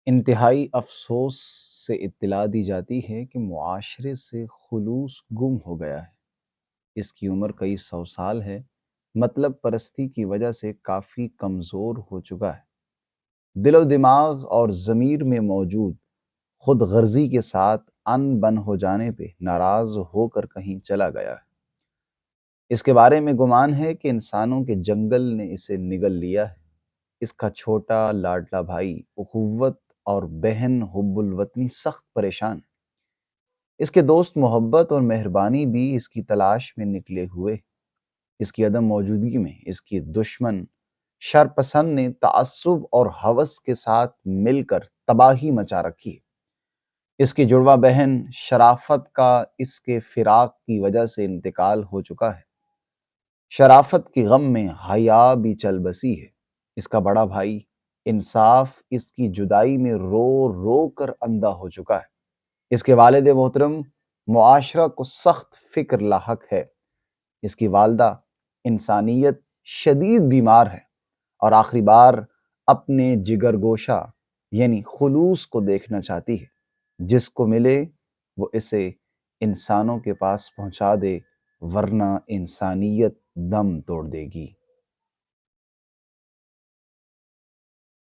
انتہائی افسوس سے اطلاع دی جاتی ہے کہ معاشرے سے خلوص گم ہو گیا ہے۔ اس کی عمر کئی سو سال ہے، مطلب پرستی کی وجہ سے کافی کمزور ہو چکا ہے۔ دل و دماغ اور ضمیر میں موجود خود غرضی کے ساتھ ان بن ہو جانے پہ ناراض ہو کر کہیں چلا گیا ہے۔ اس کے بارے میں گمان ہے کہ انسانوں کے جنگل نے اسے نگل لیا ہے۔ اس کا چھوٹا لاڈلا بھائی اخوت اور بہن حب الوطنی سخت پریشان۔ اس کے دوست محبت اور مہربانی بھی اس کی تلاش میں نکلے ہوئے۔ اس کی عدم موجودگی میں اس کی دشمن شرپسند نے تعصب اور ہوس کے ساتھ مل کر تباہی مچا رکھی ہے۔ اس کی جڑواں بہن شرافت کا اس کے فراق کی وجہ سے انتقال ہو چکا ہے۔ شرافت کے غم میں حیا بھی چل بسی ہے۔ اس کا بڑا بھائی انصاف اس کی جدائی میں رو رو کر اندھا ہو چکا ہے۔ اس کے والد محترم معاشرہ کو سخت فکر لاحق ہے۔ اس کی والدہ انسانیت شدید بیمار ہے اور آخری بار اپنے جگر گوشہ یعنی خلوص کو دیکھنا چاہتی ہے۔ جس کو ملے وہ اسے انسانوں کے پاس پہنچا دے، ورنہ انسانیت دم توڑ دے گی۔